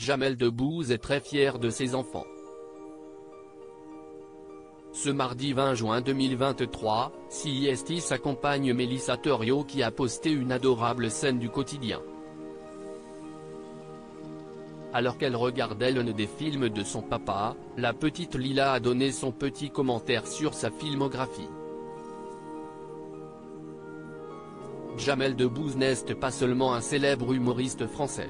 Jamel Debbouze est très fier de ses enfants. Ce mardi 20 juin 2023, CIST s'accompagne Mélissa Thériault qui a posté une adorable scène du quotidien. Alors qu'elle regardait l'un des films de son papa, la petite Lila a donné son petit commentaire sur sa filmographie. Jamel Debbouze n'est pas seulement un célèbre humoriste français.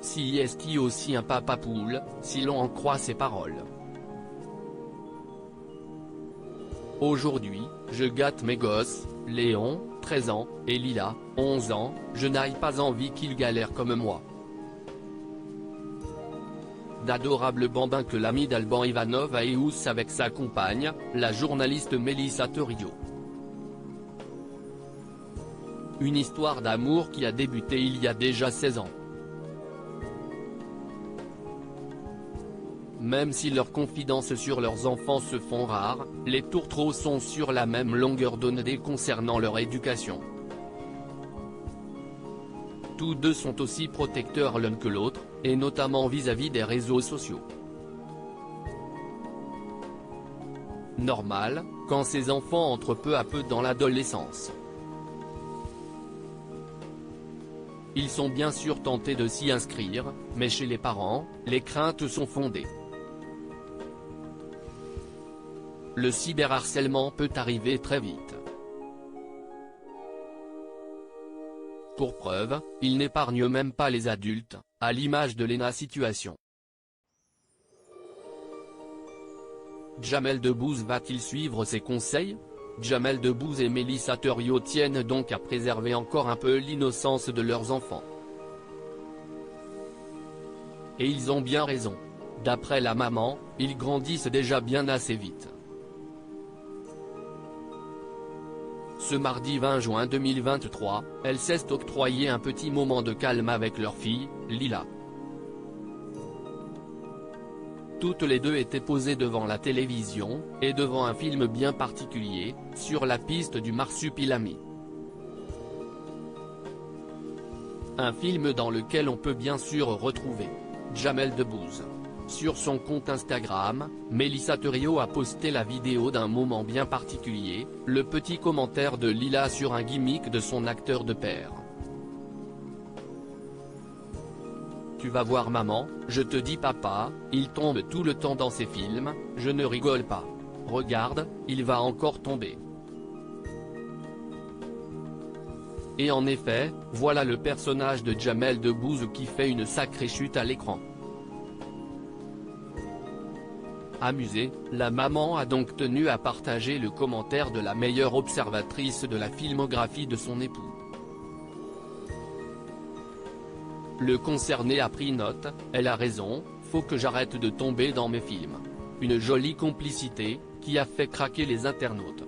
CIST aussi un papa poule, si l'on en croit ses paroles. Aujourd'hui, je gâte mes gosses, Léon, 13 ans, et Lila, 11 ans, je n'ai pas envie qu'ils galèrent comme moi. D'adorables bambins que l'ami d'Alban Ivanov a éhousse avec sa compagne, la journaliste Mélissa Thériault. Une histoire d'amour qui a débuté il y a déjà 16 ans. Même si leurs confidences sur leurs enfants se font rares, les tourtereaux sont sur la même longueur d'onde concernant leur éducation. Tous deux sont aussi protecteurs l'un que l'autre, et notamment vis-à-vis des réseaux sociaux. Normal, quand ces enfants entrent peu à peu dans l'adolescence. Ils sont bien sûr tentés de s'y inscrire, mais chez les parents, les craintes sont fondées. Le cyberharcèlement peut arriver très vite. Pour preuve, il n'épargne même pas les adultes, à l'image de Lena Situation. Jamel Debbouze va-t-il suivre ses conseils? Jamel Debbouze et Mélissa Thériault tiennent donc à préserver encore un peu l'innocence de leurs enfants. Et ils ont bien raison. D'après la maman, ils grandissent déjà bien assez vite. Ce mardi 20 juin 2023, elles s'est octroyé un petit moment de calme avec leur fille, Lila. Toutes les deux étaient posées devant la télévision, et devant un film bien particulier, sur la piste du Marsupilami. Un film dans lequel on peut bien sûr retrouver Jamel Debbouze. Sur son compte Instagram, Mélissa Thériault a posté la vidéo d'un moment bien particulier, le petit commentaire de Lila sur un gimmick de son acteur de père. Tu vas voir maman, je te dis papa, il tombe tout le temps dans ses films, je ne rigole pas. Regarde, il va encore tomber. Et en effet, voilà le personnage de Jamel Debbouze qui fait une sacrée chute à l'écran. Amusée, la maman a donc tenu à partager le commentaire de la meilleure observatrice de la filmographie de son époux. Le concerné a pris note, elle a raison, faut que j'arrête de tomber dans mes films. Une jolie complicité, qui a fait craquer les internautes.